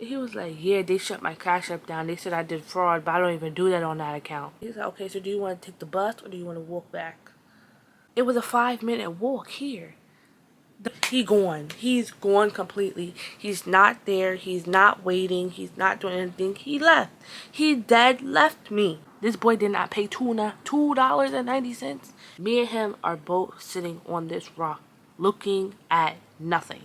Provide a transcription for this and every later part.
He was like, yeah, they shut my Cash App down. They said I did fraud, but I don't even do that on that account. He's like, okay, so do you want to take the bus or do you want to walk back? It was a 5-minute walk here. He gone. He's gone completely. He's not there. He's not waiting. He's not doing anything. He left. He dead left me. This boy did not pay $2.90. Me and him are both sitting on this rock, looking at nothing.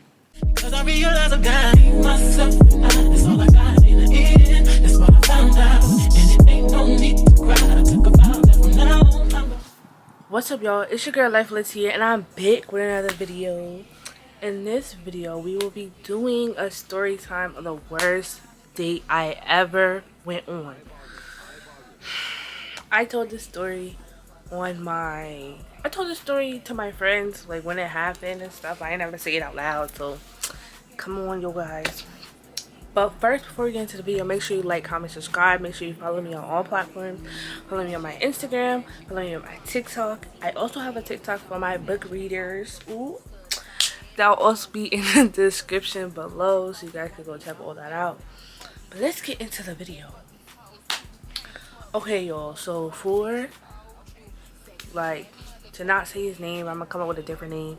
Cause I realize I got myself, that's all I got in the end. That's what I found out. And it ain't no need to cry. I took a vow that from now on. What's up, y'all? It's your girl Lifeless here, and I'm back with another video. In this video, we will be doing a story time of the worst date I ever went on. I told this story to my friends, like when it happened and stuff. I ain't never say it out loud, so come on, you guys. But first, before we get into the video, make sure you like, comment, subscribe. Make sure you follow me on all platforms. Follow me on my Instagram. Follow me on my TikTok. I also have a TikTok for my book readers. Ooh. That'll also be in the description below, so you guys can go check all that out. But let's get into the video. Okay, y'all. So for, to not say his name, I'm going to come up with a different name.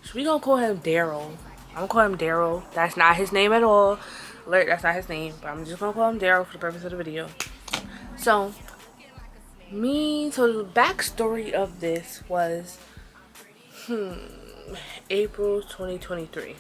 So we going to call him Daryl. I'm going to call him Daryl. That's not his name at all. Alert, that's not his name, but I'm just gonna call him Daryl for the purpose of the video. So the backstory of this was April 2023.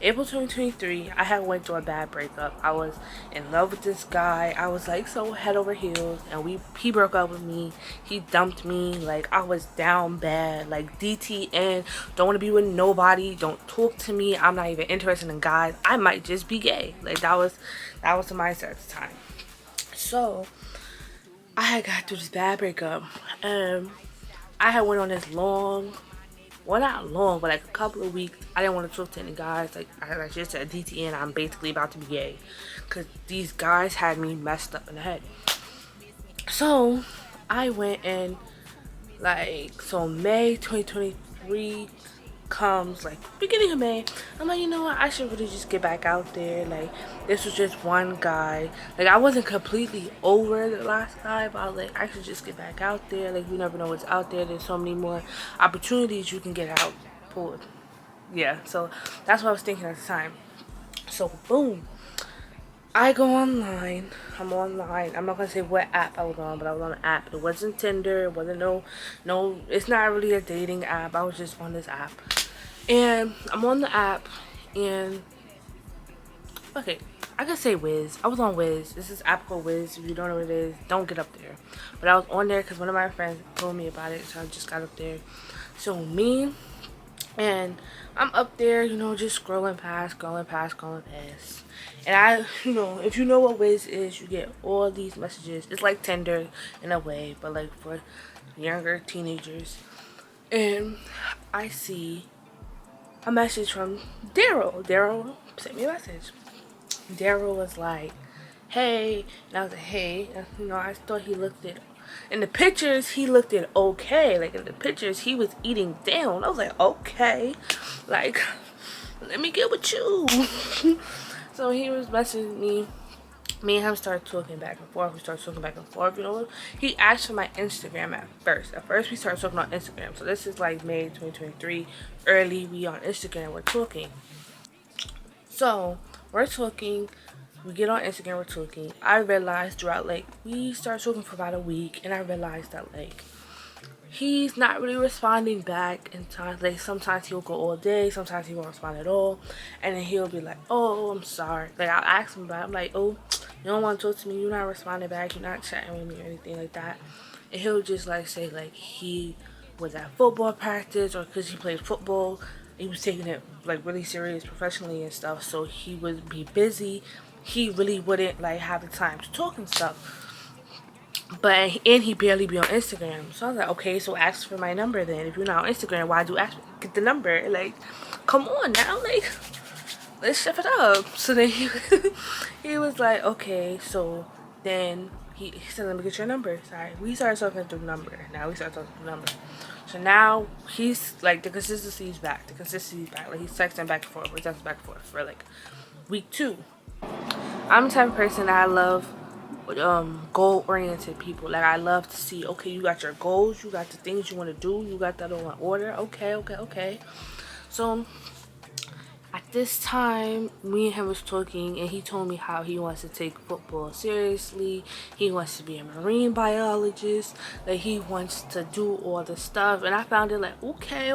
April 2023, I had went through a bad breakup. I was in love with this guy. I was like so head over heels, and he broke up with me. He dumped me. Like, I was down bad. Like, DTN, don't want to be with nobody. Don't talk to me. I'm not even interested in guys. I might just be gay. Like, that was the mindset at the time. So I had got through this bad breakup. I had went on this long, well, not long, but like a couple of weeks. I didn't want to talk to any guys. Like I just said, DTN, I'm basically about to be gay, because these guys had me messed up in the head. So I went and so May 2023 comes, like beginning of May. I'm like, you know what, I should really just get back out there. Like, this was just one guy. Like, I wasn't completely over the last guy, but I was like, I should just get back out there. Like, you never know what's out there. There's so many more opportunities you can get out for. Yeah, so that's what I was thinking at the time. So boom, I go online. I'm online. I'm not gonna say what app I was on, but I was on an app. It wasn't Tinder. It wasn't no. It's not really a dating app. I was just on this app, and I'm on the app, and okay, I could say Wiz. I was on Wiz. This is app called Wiz. If you don't know what it is, don't get up there. But I was on there because one of my friends told me about it, so I just got up there. So me, and I'm up there, you know, just scrolling past. And I, you know, if you know what Wiz is, you get all these messages. It's like Tinder in a way, but like for younger teenagers. And I see a message from Daryl. Daryl sent me a message. Daryl was like, hey. And I was like, hey. And, you know, I thought he looked it. In the pictures, he looked it okay. Like, in the pictures, he was eating down. I was like, okay. Like, let me get with you. So he was messaging me. Me and him started talking back and forth. We started talking back and forth. You know, he asked for my Instagram at first. At first, we started talking on Instagram. So this is like May 2023. Early, we on Instagram. We're talking. So we're talking. We get on Instagram. We're talking. I realized throughout, like, we started talking for about a week, and I realized that, like, he's not really responding back in time. Like, sometimes he'll go all day, sometimes he won't respond at all, and then he'll be like, oh, I'm sorry. Like, I'll ask him about it. I'm like, oh, you don't want to talk to me, you're not responding back, you're not chatting with me or anything like that. And he'll just like say like he was at football practice, or because he played football, he was taking it like really serious professionally and stuff, so he would be busy. He really wouldn't like have the time to talk and stuff. But, and he barely be on Instagram. So I was like, okay, so ask for my number then. If you're not on Instagram, why do you ask, get the number? Like, come on now, like, let's step it up. So then he was like, okay, so then he said, let me get your number. Sorry, we started talking through number. Now we started talking through number. So now he's like, the consistency's back. Like, he's texting back and forth. We're texting back and forth for like week 2. I'm the type of person that I love goal oriented people. Like, I love to see, okay, you got your goals, you got the things you want to do, you got that all in order. Okay. So at this time, me and him was talking, and he told me how he wants to take football seriously. He wants to be a marine biologist. Like, he wants to do all the stuff. And I found it like, okay,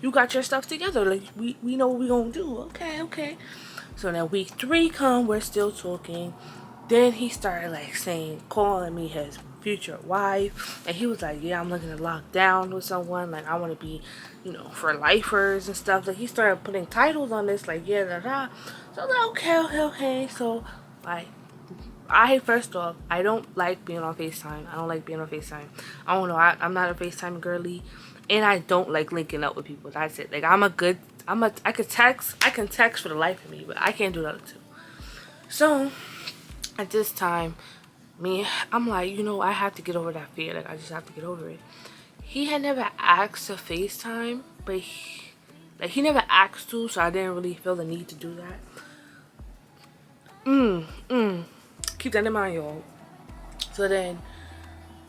you got your stuff together. Like, we know what we gonna do. Okay. So then week 3 come, we're still talking. Then he started like saying, calling me his future wife, and he was like, yeah, I'm looking to lock down with someone, like I want to be, for lifers and stuff. Like, he started putting titles on this, like, yeah, so I'm like, okay. So like, first off, I don't like being on FaceTime. I don't know, I'm not a FaceTime girly, and I don't like linking up with people. That's it. Like, I can text for the life of me, but I can't do the other two. So at this time, I'm like, I have to get over that fear. Like, I just have to get over it. He had never asked to FaceTime, but he never asked to, so I didn't really feel the need to do that. Keep that in mind, y'all. So then,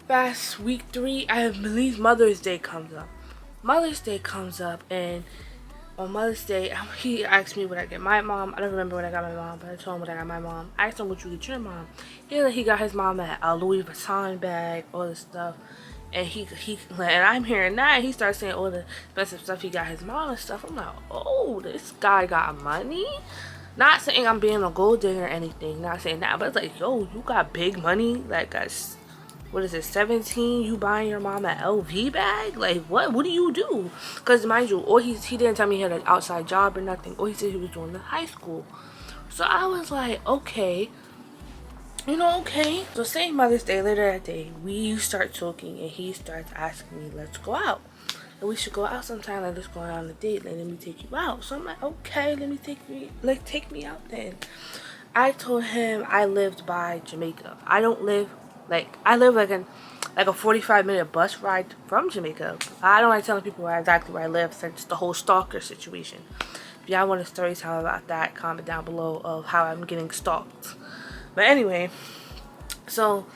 fast week 3, I believe Mother's Day comes up. And on Mother's Day, he asked me what I get my mom. I don't remember what I got my mom, but I told him what I got my mom. I asked him what you get your mom. He got his mom a Louis Vuitton bag, all this stuff. And and I'm hearing that. He starts saying all the expensive stuff he got his mom and stuff. I'm like, oh, this guy got money? Not saying I'm being a gold digger or anything. Not saying that. But it's like, yo, you got big money. Like, what is it, 17? You buying your mom an LV bag? Like, what do you do? Because mind you, he didn't tell me he had an outside job or nothing. Or he said he was doing the high school. So I was like, okay. Okay. So same Mother's Day, later that day, we start talking, and he starts asking me, let's go out. And we should go out sometime. Like, let's go out on a date. Like, let me take you out. So I'm like, okay, take me out then. I told him I lived by Jamaica. I live like a 45-minute bus ride from Jamaica. I don't like telling people exactly where I live, since the whole stalker situation. If y'all want a story time about that, comment down below of how I'm getting stalked. But anyway, so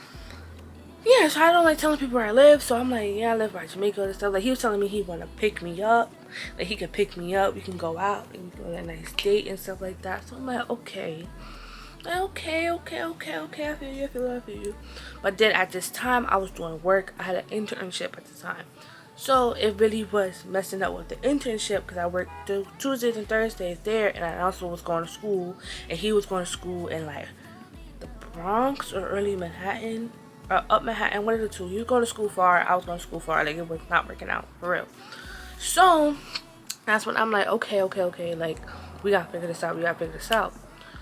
yeah, so I don't like telling people where I live. So I'm like, yeah, I live by Jamaica and stuff. Like, he was telling me he want to pick me up. Like, he could pick me up. We can go out and go on a nice date and stuff like that. So I'm like, okay. I feel you. But then at this time, I was doing work. I had an internship at the time. So it really was messing up with the internship, because I worked Tuesdays and Thursdays there, and I also was going to school, and he was going to school in like the Bronx or early Manhattan, or up Manhattan, one of the two. You go to school far, I was going to school far. Like, it was not working out for real. So that's when I'm like, okay, like, we gotta figure this out.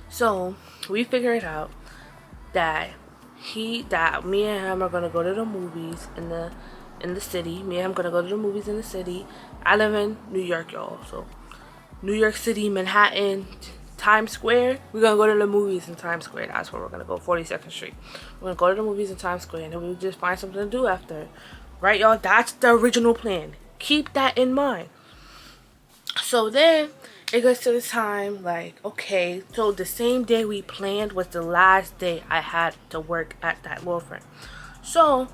So we figured out that me and him are gonna go to the movies in the city. Me and him gonna go to the movies in the city. I live in New York, y'all. So New York City, Manhattan, Times Square. We're gonna go to the movies in Times Square. That's where we're gonna go, 42nd Street. We're gonna go to the movies in Times Square, and then we'll just find something to do after. Right, y'all? That's the original plan. Keep that in mind. So then it gets to the time, like, okay, so the same day we planned was the last day I had to work at that law firm. So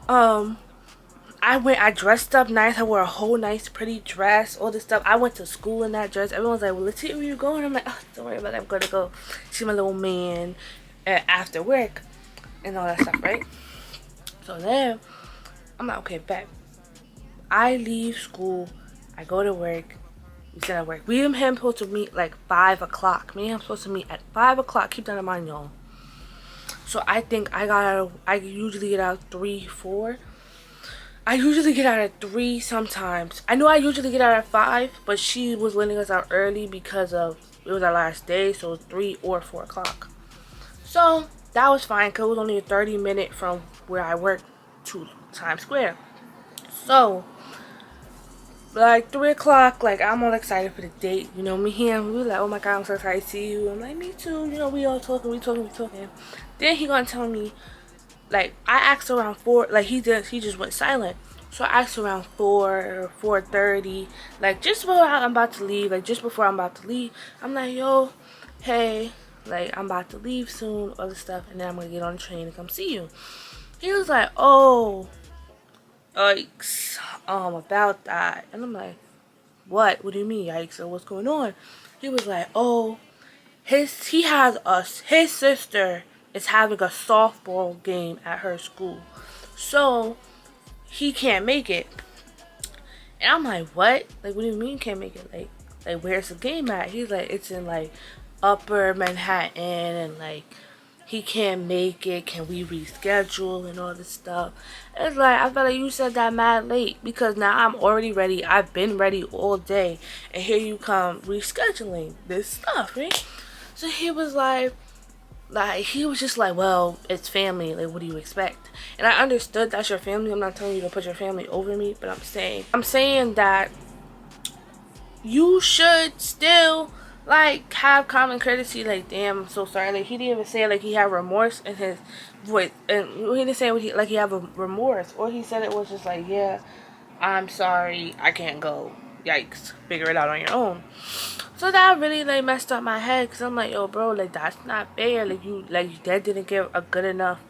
I dressed up nice. I wore a whole nice pretty dress, all this stuff. I went to school in that dress. Everyone's like, well, let's see where you're going. I'm like, oh, don't worry about it. I'm gonna go see my little man after work and all that stuff, right? So then I'm like, okay, bet. I leave school, I go to work. We said at work. We and him supposed to meet like 5 o'clock. Me and him supposed to meet at 5 o'clock. Keep that in mind, y'all. So I think I usually get out 3, 4. I usually get out at 3 sometimes. I know I usually get out at 5, but she was letting us out early because it was our last day, so 3 or 4 o'clock. So that was fine, because it was only a 30-minute from where I work to Times Square. So like 3 o'clock, like, I'm all excited for the date. Me and him, we were like, oh my god, I'm so excited to see you. I'm like, me too. We all talking, we talking. Then he gonna tell me, like, I asked around 4, like, he just went silent. So I asked around 4, 4:30, like, just before I'm about to leave. I'm like, yo, hey, like, I'm about to leave soon, all this stuff, and then I'm gonna get on the train and come see you. He was like, oh, yikes, about that. And I'm like, what do you mean, yikes? So what's going on? He was like, oh, his sister is having a softball game at her school, so he can't make it. And I'm like, what? Like, what do you mean you can't make it? Like where's the game at? He's like, it's in like Upper Manhattan, and like he can't make it. Can we reschedule and all this stuff? It's like, I felt like you said that mad late, because now I'm already ready. I've been ready all day, and here you come rescheduling this stuff, right? So he was like he was just like, well, it's family. Like, what do you expect? And I understood that's your family. I'm not telling you to put your family over me, but I'm saying that you should still like have common courtesy. Like, damn, I'm so sorry. Like, he didn't even say like he had remorse in his voice, and he didn't say what he had a remorse. Or he said it was just like, yeah, I'm sorry, I can't go. Yikes, figure it out on your own. So that really like messed up my head, because I'm like, yo, bro, like, that's not fair. Like, you that didn't give a good enough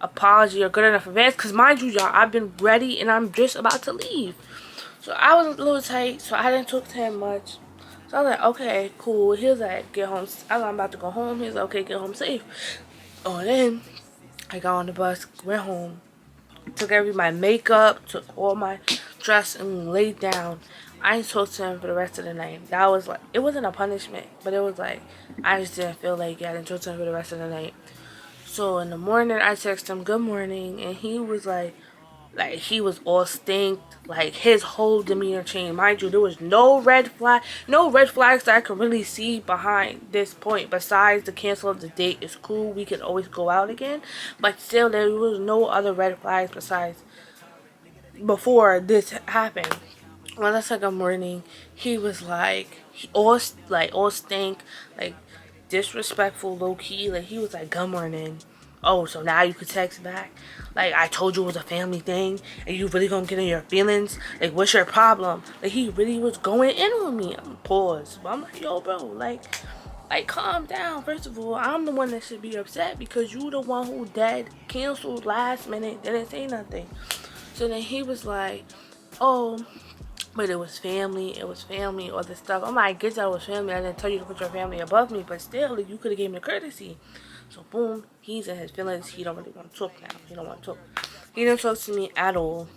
apology or good enough advance. Because mind you, y'all, I've been ready and I'm just about to leave. So I was a little tight, so I didn't talk to him much. So I was like, okay, cool. He was like, get home. I was like, I'm about to go home. He was like, okay, get home safe. Oh, and then I got on the bus, went home, took my makeup, took all my dress, and laid down. I didn't talk to him for the rest of the night. That was like, it wasn't a punishment, but it was like, I just didn't feel like I didn't talk to him for the rest of the night. So in the morning, I texted him good morning, and he was like he was all stinked. Like, his whole demeanor changed. Mind you, there was no red flags that I could really see behind this point. Besides the cancel of the date is cool, we could always go out again. But still, there was no other red flags besides before this happened. When I said good morning, he was like, all stink, like disrespectful, low key. Like, he was like, good morning. Oh, so now you could text back? Like, I told you it was a family thing, and you really gonna get in your feelings? Like, what's your problem? Like, he really was going in on me. Pause. But I'm like, yo, bro, like, calm down. First of all, I'm the one that should be upset, because you the one who canceled last minute, didn't say nothing. So then he was like, oh, but it was family, all this stuff. I'm like, I guess that was family. I didn't tell you to put your family above me, but still, like, you could have given me a courtesy. So boom, he's in his feelings. He don't really want to talk now. He don't want to talk. He didn't talk to me at all.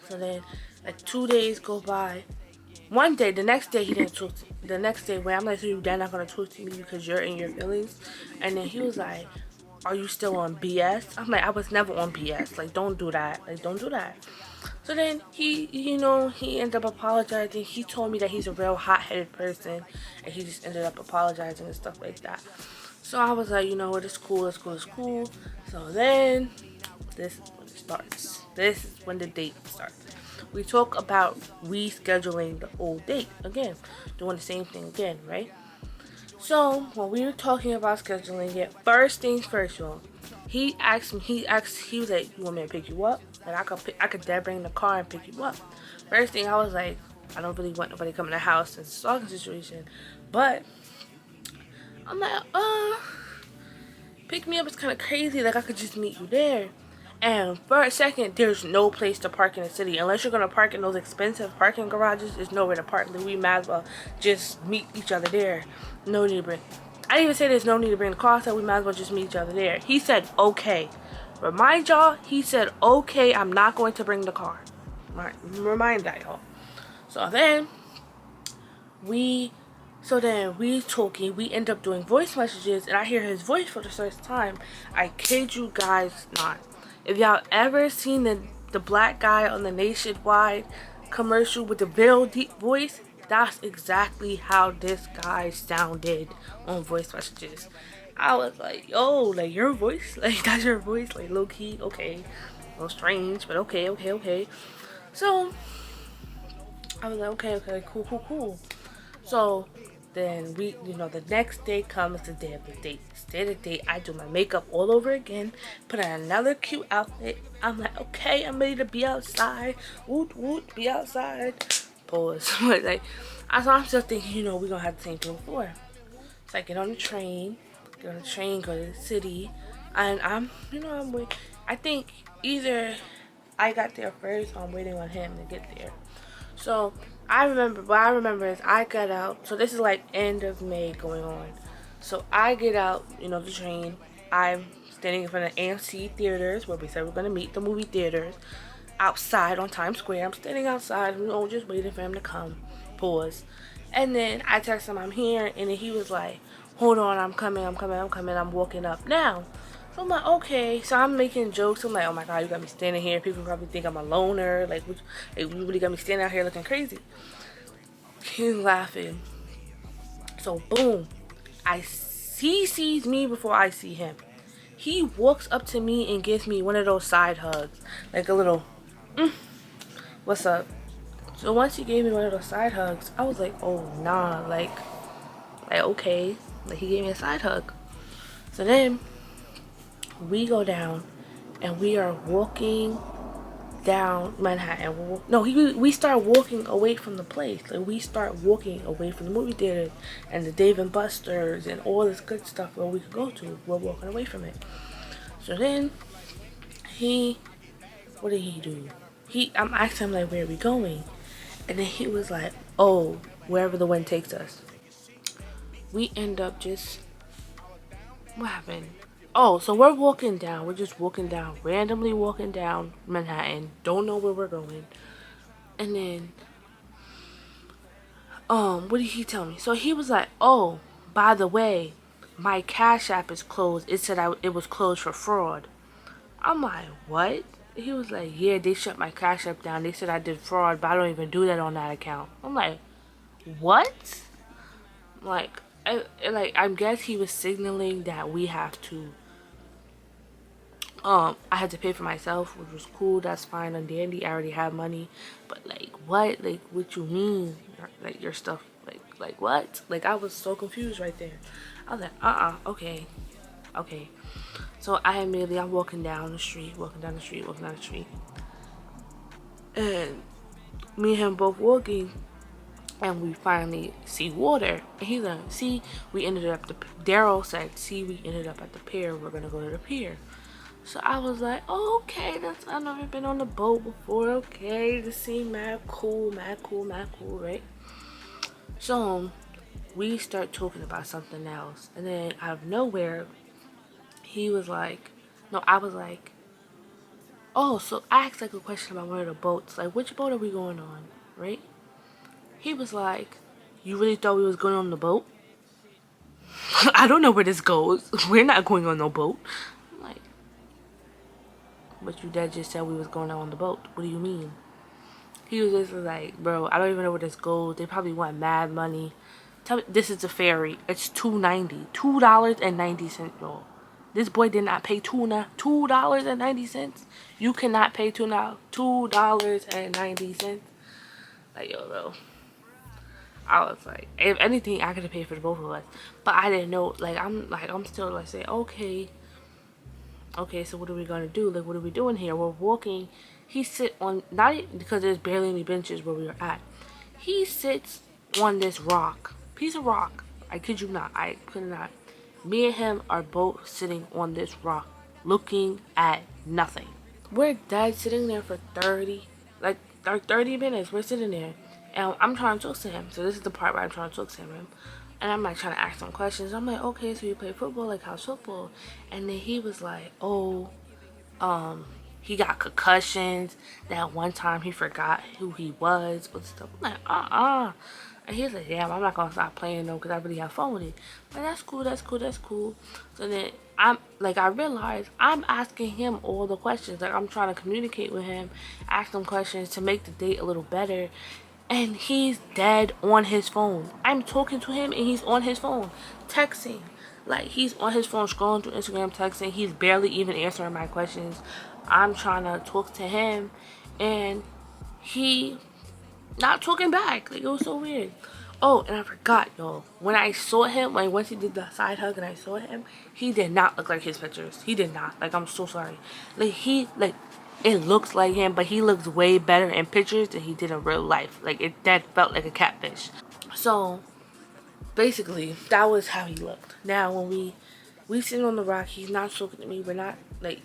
So then, like, 2 days go by. One day, the next day, he didn't talk to me. The next day, where I'm like, so you're not going to talk to me because you're in your feelings? And then he was like, are you still on BS? I'm like, I was never on BS. Like, don't do that. Like, don't do that. So then he ended up apologizing. He told me that he's a real hot-headed person, and he just ended up apologizing and stuff like that. So I was like, you know what, it's cool. So then, this is when it starts. This is when the date starts. We talk about rescheduling the old date again, doing the same thing again, right? So when we were talking about scheduling it, first things first, y'all. He was like, you want me to pick you up? And I could dare bring the car and pick you up. First thing, I was like, I don't really want nobody coming to the house. It's a stalking situation. But I'm like, pick me up is kind of crazy. Like, I could just meet you there. And for a second, there's no place to park in the city. Unless you're going to park in those expensive parking garages, there's nowhere to park. Like, we might as well just meet each other there. No need to bring. I didn't even say there's no need to bring the car, so we might as well just meet each other there. He said, okay. Remind y'all, he said, okay, I'm not going to bring the car. Remind that, y'all. So then, we talking, we end up doing voice messages, and I hear his voice for the first time. I kid you guys not. If y'all ever seen the black guy on the Nationwide commercial with the real deep voice, that's exactly how this guy sounded on voice messages. I was like, yo, like, your voice? Like, that's your voice? Like, low key? Okay. A little strange, but okay. So, I was like, okay, cool. So, then the next day comes the day of the date. The day of the date, I do my makeup all over again, put on another cute outfit. I'm like, okay, I'm ready to be outside. Woot, be outside. Pause. But, like, I'm still thinking, we're going to have the same thing before. So I get on the train. get on the train, go to the city, and I'm wait. I think either I got there first, or I'm waiting on him to get there. So what I remember is I got out. So this is like end of May going on. So I get out, the train. I'm standing in front of AMC theaters where we said we're gonna meet, the movie theaters, outside on Times Square. I'm standing outside, just waiting for him to come. Pause. And then I text him I'm here, and then he was like, "Hold on, I'm coming, I'm coming, I'm coming, I'm walking up now." So I'm like, okay. So I'm making jokes. I'm like, oh my god, you got me standing here. People probably think I'm a loner. Like, you really got me standing out here looking crazy. He's laughing. So boom, he sees me before I see him. He walks up to me and gives me one of those side hugs, like a little, what's up? So once he gave me one of those side hugs, I was like, oh nah, like okay, like he gave me a side hug. So then we go down, and we are walking down Manhattan. No, we start walking away from the place. Like we start walking away from the movie theater and the Dave and Buster's and all this good stuff where we could go to. We're walking away from it. So then what did he do? I'm asking him like, where are we going? And then he was like, oh, wherever the wind takes us. We end up what happened? Oh, so we're walking down. We're just walking down, randomly walking down Manhattan. Don't know where we're going. And then, what did he tell me? So he was like, oh, by the way, my Cash App is closed. It said it was closed for fraud. I'm like, what? He was like, yeah, they shut my Cash App down. They said I did fraud, but I don't even do that on that account. I'm like, what? Like, I guess he was signaling that we have to. I had to pay for myself, which was cool. That's fine and dandy. I already have money, but like, what? Like, what you mean? Like your stuff? Like what? Like I was so confused right there. I was like, okay, okay. So I'm walking down the street, and me and him both walking, and we finally see water. And he's like, see, we ended up Daryl said, see, we ended up at the pier. We're gonna go to the pier. So I was like, oh, okay, I've never been on the boat before. Okay, this seemed mad cool, right? So we start talking about something else, and then out of nowhere, he was like, no, I was like, oh, so I asked like a question about one of the boats, like, which boat are we going on, right? He was like, you really thought we was going on the boat? I don't know where this goes. We're not going on no boat. I'm like, but you dad just said we was going out on the boat. What do you mean? He was just like, bro, I don't even know where this goes. They probably want mad money. Tell me, this is a ferry. It's $2.90. $2.90, y'all. This boy did not pay $2.90. You cannot pay $2.90. Like, yo, bro. I was like, if anything, I could have paid for the both of us. But I didn't know. I'm still like saying, okay, so what are we gonna do? Like, what are we doing here? We're walking. He sit on, not because there's barely any benches where we were at. He sits on this piece of rock. I kid you not. I could not. Me and him are both sitting on this rock, looking at nothing. We're dead sitting there for 30 minutes. We're sitting there, and I'm trying to talk to him. So this is the part where I'm trying to talk to him. And I'm like trying to ask him questions. I'm like, okay, so you play football? Like, how's football? And then he was like, oh, he got concussions. That one time he forgot who he was. But stuff. I'm like, And he's like, damn, I'm not going to stop playing though because I really have fun with it. But that's cool. So then I realized I'm asking him all the questions. Like, I'm trying to communicate with him, ask him questions to make the date a little better. And he's dead on his phone. I'm talking to him and he's on his phone, texting. Like, he's on his phone scrolling through Instagram, texting. He's barely even answering my questions. I'm trying to talk to him and he not talking back. Like, it was so weird. Oh, and I forgot, y'all. When I saw him, like, once he did the side hug and I saw him, he did not look like his pictures. He did not. Like, I'm so sorry. It looks like him, but he looks way better in pictures than he did in real life. That felt like a catfish. So, basically, that was how he looked. Now, when we We sitting on the rock. He's not talking to me. We're not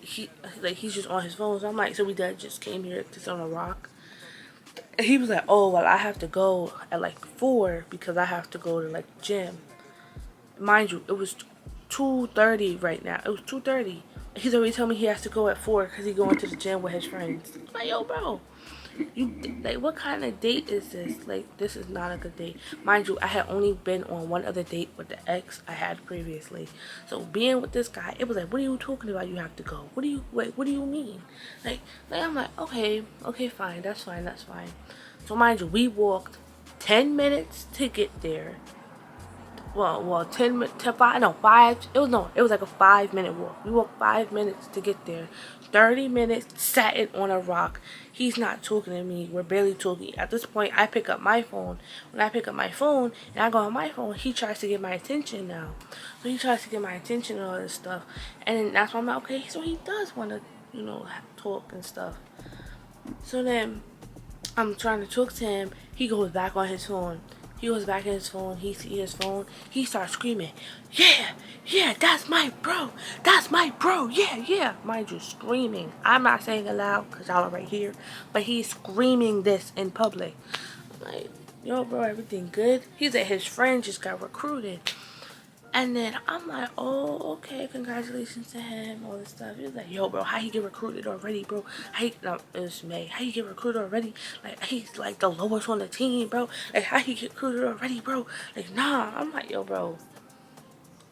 he's just on his phone. So I'm like, so we dad just came here to sit on a rock. And he was like, oh well, I have to go at like 4 because I have to go to like the gym. Mind you, it was 2:30 right now. It was 2:30. He's already telling me he has to go at 4 because he's going to the gym with his friends. I'm like, yo, bro, you like what kind of date is this? Like, this is not a good date. Mind you, I had only been on one other date with the ex I had previously. So being with this guy, it was like, what are you talking about? You have to go. What do you mean? Like I'm like, okay, fine, that's fine, that's fine. So mind you, we walked 10 minutes to get there. Well, 10 minutes to 5, no, 5, it was like a 5-minute walk. We walked 5 minutes to get there. 30 minutes sat on a rock. He's not talking to me. We're barely talking. At this point, I pick up my phone. When I pick up my phone and I go on my phone, he tries to get my attention now. So he tries to get my attention and all this stuff. And that's why I'm like, okay, so he does want to, talk and stuff. So then I'm trying to talk to him. He goes back on his phone. He goes back in his phone. He sees his phone. He starts screaming, yeah, that's my bro. That's my bro. Yeah. Mind you, screaming. I'm not saying it loud because y'all are right here. But he's screaming this in public. I'm like, yo, bro, everything good? He said his friend just got recruited. And then I'm like, oh, okay, congratulations to him, all this stuff. He was like, yo, bro, how he get recruited already, bro? No, it was May. How he get recruited already? Like, he's like the lowest on the team, bro. Like, how he get recruited already, bro? Like, nah. I'm like, yo, bro,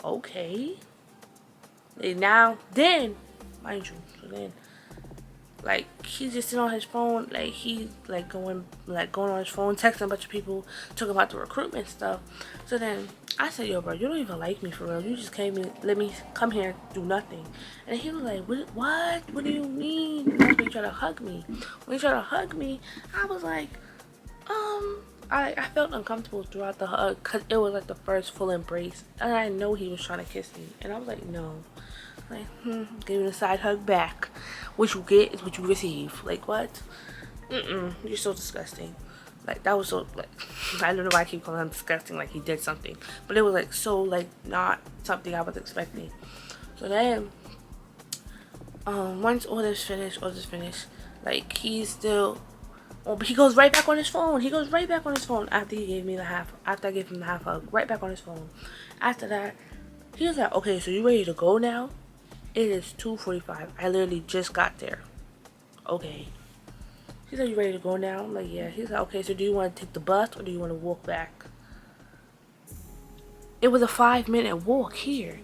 okay. Like, now, then, mind you, so then, like, he's just sitting on his phone, like, he's like going on his phone, texting a bunch of people, talking about the recruitment stuff. So then I said, yo, bro, you don't even like me for real. You just came in, let me come here and do nothing. And he was like, what do you mean? And that's when he tried to hug me. When he tried to hug me, I was like, I felt uncomfortable throughout the hug because it was like the first full embrace, and I know he was trying to kiss me, and I was like, no. Like, giving a side hug back. What you get is what you receive. Like, what? You're so disgusting. Like, that was so, like, I don't know why I keep calling him disgusting, like he did something. But it was, like, so, like, not something I was expecting. So then, once all this finished, like, he's still, oh, but he goes right back on his phone. He goes right back on his phone after he gave me after I gave him the half hug. Right back on his phone. After that, he was like, okay, so you ready to go now? It is 2:45. I literally just got there. Okay. He said, you ready to go now? I'm like, yeah. He's like, okay, so do you want to take the bus or do you want to walk back? It was a 5-minute walk here.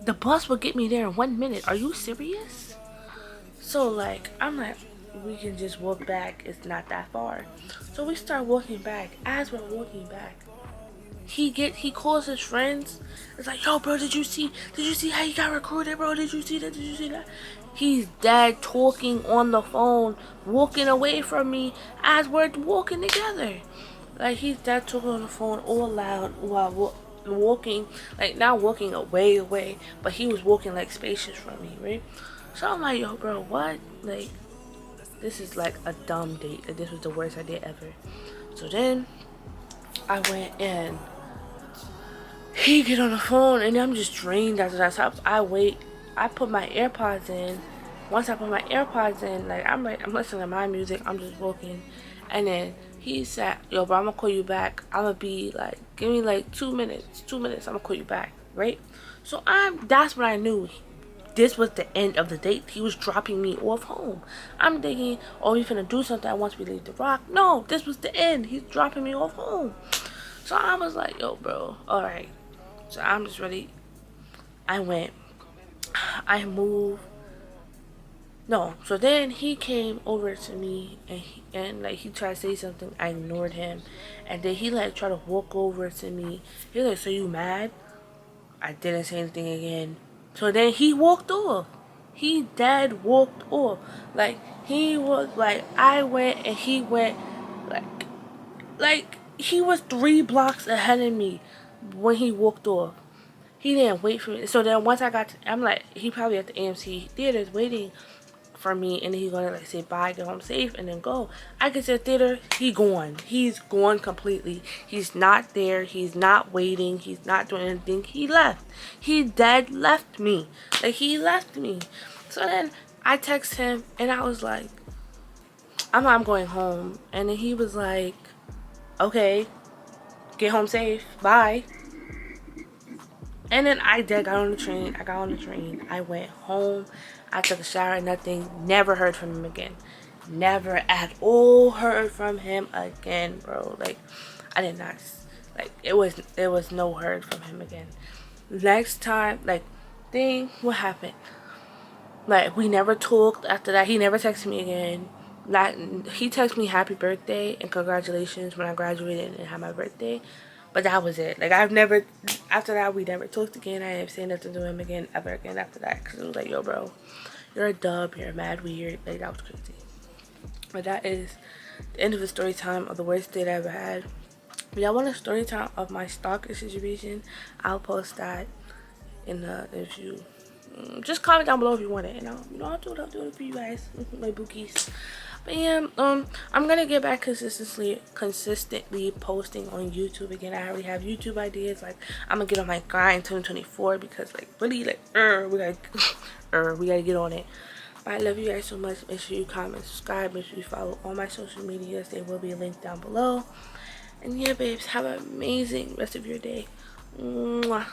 The bus will get me there in 1 minute. Are you serious? So, like, I'm like, we can just walk back. It's not that far. So we start walking back. As we're walking back, he calls his friends. It's like, yo, bro, did you see how he got recruited, bro? Did you see that? He's dead talking on the phone, walking away from me as we're walking together. Like, he's dead talking on the phone all loud while walking, like, not walking away, but he was walking like spacious from me, right? So I'm like, yo, bro, what? Like, this is like a dumb date. Like, this was the worst idea ever. So then I went in. He get on the phone and I'm just drained after that. So I wait. I put my AirPods in. Once I put my AirPods in, like, I'm listening to my music. I'm just walking, and then he said, "Yo, bro, I'm gonna call you back. I'm gonna be like, give me like 2 minutes. 2 minutes. I'm gonna call you back, right?" So that's when I knew this was the end of the date. He was dropping me off home. I'm thinking, oh, he's gonna do something once we leave the rock. No, this was the end. He's dropping me off home. So I was like, yo, bro, all right. So I'm just ready. I went. I moved. No. So then he came over to me and like he tried to say something. I ignored him, and then he like tried to walk over to me. He was like, "So you mad?" I didn't say anything again. So then he walked off. He dead walked off. Like, he was like, I went and he went like he was 3 blocks ahead of me when he walked off. He didn't wait for me. So then once I got to, I'm like, he probably at the AMC theaters waiting for me, and then he's gonna like say bye, get home safe, and then go. I get to the theater, he gone. He's gone completely. He's not there. He's not waiting. He's not doing anything. He left. He dead left me. Like, he left me. So then I text him, and I was like, I'm going home. And then he was like, okay, get home safe, bye. And then I got on the train. I got on the train. I went home. I took a shower, nothing. Never heard from him again. Never at all heard from him again, bro. Like, I did not, like, it was no heard from him again. Next time, like, what happened? Like, we never talked after that. He never texted me again. Like, he texted me happy birthday and congratulations when I graduated and had my birthday. But that was it. Like, after that, we never talked again. I didn't say nothing to him again, ever again after that. Because it was like, yo, bro, you're a dub. You're mad weird. Like, that was crazy. But that is the end of the story time of the worst date I ever had. If y'all want a story time of my stalker situation, I'll post that in the, if you, just comment down below if you want it. And I'll do it for you guys, my bookies. But yeah, I'm gonna get back consistently posting on YouTube again. I already have YouTube ideas. Like, I'm gonna get on my grind in 2024 because, like, really, like, we gotta get on it. But I love you guys so much. Make sure you comment, subscribe. Make sure you follow all my social medias. They will be linked down below. And yeah, babes, have an amazing rest of your day. Mwah.